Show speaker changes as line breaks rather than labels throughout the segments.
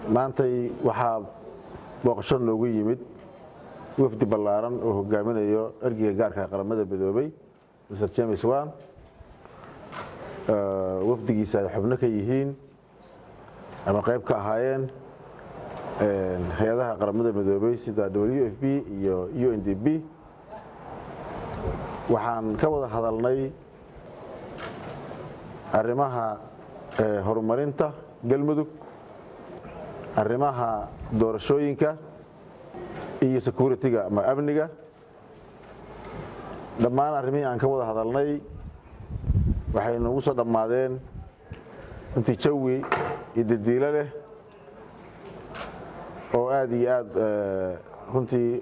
maantay waxaa booqasho noogu yimid wafdi ballaaran oo hoggaaminayo Ergeyga gaarka Qaramada Midoobay Mr. James Swan wafdigiisa ay xubno ka yihiin ama qayb ka ahaayeen Hay'adaha Qaramada Midoobay sida WFP iyo UNDP waxaan ka wada hadalnay arrimaha horumarinta Galmudug, arrimaha doorashooyinka iyo security-ga ama amniga. dhammaan arrimihii aan ka wada hadalnay waxay nagu soo dhammaadeen intii jawi iyo dadiilo leh oo aad iyo aad runtii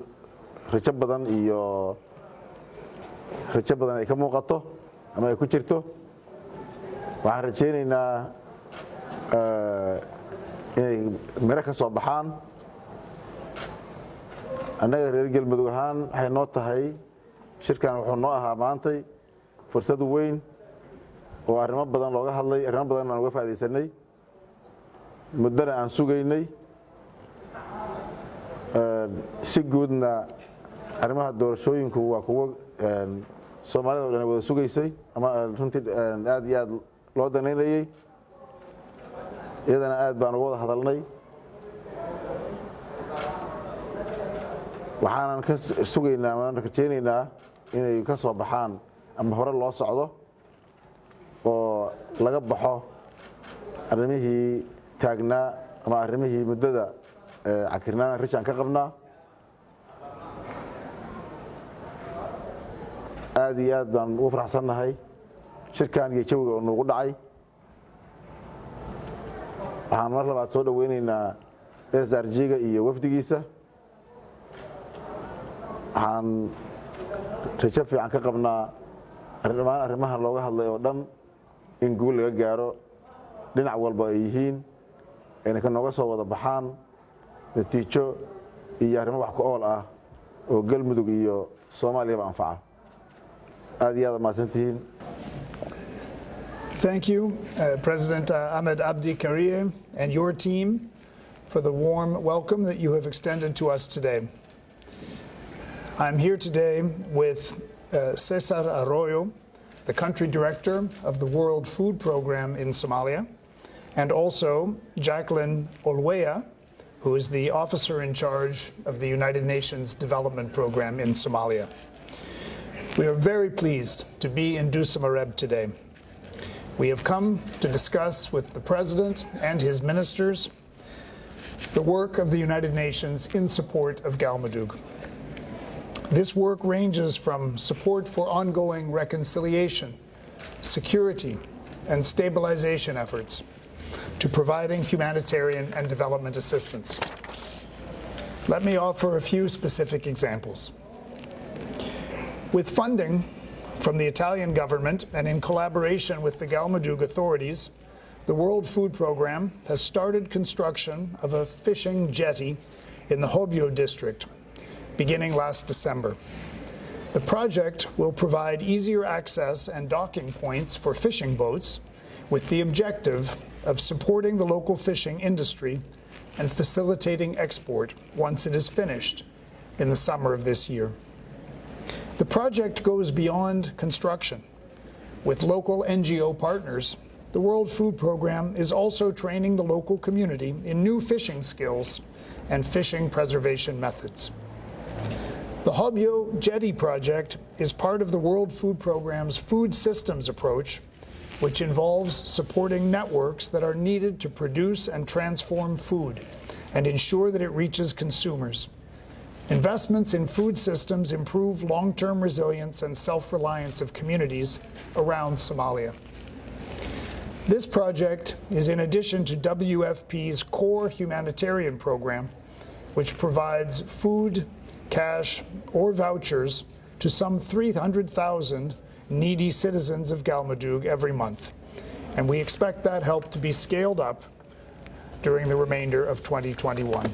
rajo badan ay ka muuqato ama ay ku jirto. waxaan rajaynaynaa inay miro ka soo baxaan. annaga reer Galmudug ahaan waxay noo tahay shirkan wuxuu noo ahaa maantay fursad weyn oo arrimo badan looga hadlay, arrimo badan aan uga faa'iideysanay, muddana aan sugaynay. si guudna arrimaha doorashooyinku waa kuwo Soomaalida oo dhan wada sugaysay ama runtii aad iyo aad loo danaynayay. iyadana aad baan uga wada hadalnay. waxaanan ka sugaynaa ama rajaynaynaa inay ka soo baxaan ama hore loo socdo oo laga baxo arrimihii taagnaa ama arrimihii muddada cakirnaan rishaan ka qabnaa. aad iyo aad baan ugu faraxsannahay shirkan iyo jawiga oo noogu dhacay. waxaan mar labaad soo dhaweynaynaa SRG-ga iyo wafdigiisa. waxaan rajo fiican ka qabnaa dhammaan arrimaha looga hadlay oo dhan in guul laga gaaro dhinac walba ay yihiin, ayna ka nooga soo wada baxaan natiijo iyo arrimo wax ku ool ah oo Galmudug iyo Soomaaliyaba anfaca. aad iyo aad mahadsantihiin.
Thank you, President Axmed Cabdi Kaariye and your team for the warm welcome that you have extended to us today. I'm here today with Cesar Arroyo, the country director of the World Food Program in Somalia, and also Jacqueline Olweya, who is the officer in charge of the United Nations Development Program in Somalia. We are very pleased to be in Dusamareb today. We have come to discuss with the President and his ministers the work of the United Nations in support of Galmudug. This work ranges from support for ongoing reconciliation, security, and stabilization efforts to providing humanitarian and development assistance. Let me offer a few specific examples. With funding from the Italian government and in collaboration with the Galmudug authorities, the World Food Program has started construction of a fishing jetty in the Hobyo district beginning last December. The project will provide easier access and docking points for fishing boats with the objective of supporting the local fishing industry and facilitating export once it is finished in the summer of this year. The project goes beyond construction. With local NGO partners, the World Food Program is also training the local community in new fishing skills and fishing preservation methods. The Hobyo Jetty project is part of the World Food Program's food systems approach, which involves supporting networks that are needed to produce and transform food and ensure that it reaches consumers. Investments in food systems improve long-term resilience and self-reliance of communities around Somalia. This project is in addition to WFP's core humanitarian program, which provides food, cash, or vouchers to some 300,000 needy citizens of Galmudug every month. And we expect that help to be scaled up during the remainder of 2021.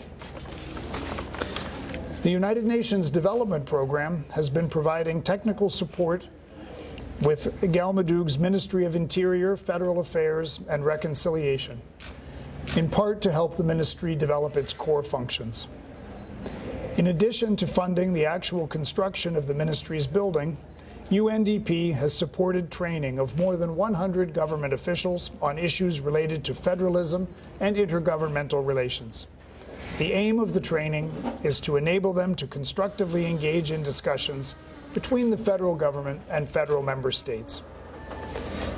The United Nations Development Program has been providing technical support with Galmudug's Ministry of Interior, Federal Affairs, and Reconciliation, in part to help the ministry develop its core functions. In addition to funding the actual construction of the ministry's building, UNDP has supported training of more than 100 government officials on issues related to federalism and intergovernmental relations. The aim of the training is to enable them to constructively engage in discussions between the federal government and federal member states.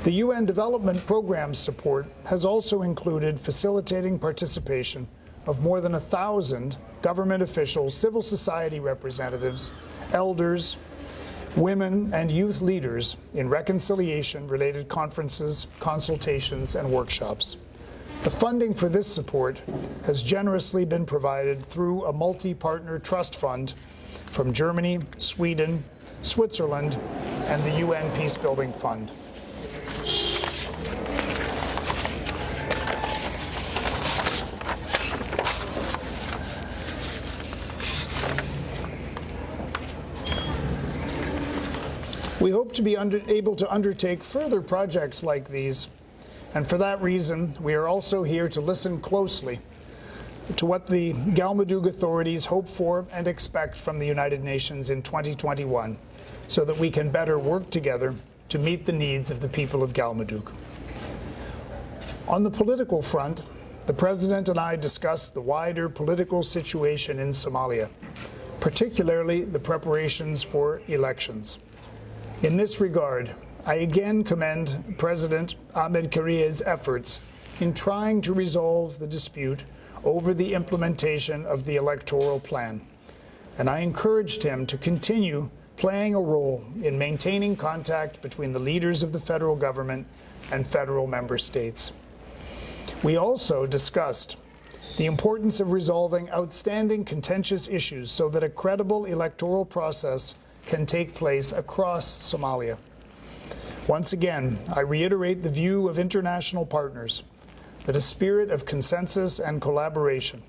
The UN Development Program's support has also included facilitating participation of more than 1,000 government officials, civil society representatives, elders, women, and youth leaders in reconciliation-related conferences, consultations, and workshops. The funding for this support has generously been provided through a multi-partner trust fund from Germany, Sweden, Switzerland, and the UN Peacebuilding Fund. We hope to be able to undertake further projects like these, and for that reason, we are also here to listen closely to what the Galmudug authorities hope for and expect from the United Nations in 2021, so that we can better work together to meet the needs of the people of Galmudug. On the political front, the President and I discussed the wider political situation in Somalia, particularly the preparations for elections. In this regard, I again commend President Axmed Kaariye's efforts in trying to resolve the dispute over the implementation of the electoral plan, and I encouraged him to continue playing a role in maintaining contact between the leaders of the federal government and federal member states. We also discussed the importance of resolving outstanding contentious issues so that a credible electoral process can take place across Somalia. Once again, I reiterate the view of international partners that a spirit of consensus and collaboration,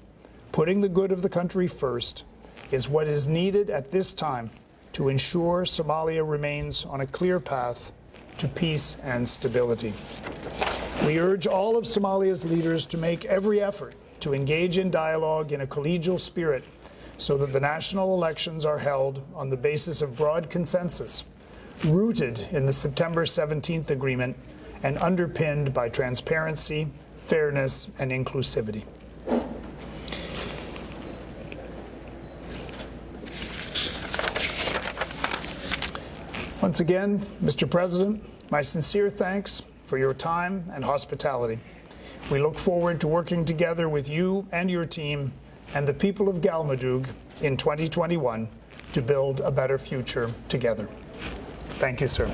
putting the good of the country first, is what is needed at this time to ensure Somalia remains on a clear path to peace and stability. We urge all of Somalia's leaders to make every effort to engage in dialogue in a collegial spirit so that the national elections are held on the basis of broad consensus, rooted in the September 17th agreement and underpinned by transparency, fairness, and inclusivity. Once again, Mr. President, my sincere thanks for your time and hospitality. We look forward to working together with you and your team and the people of Galmudug in 2021 to build a better future together. Thank you, sir.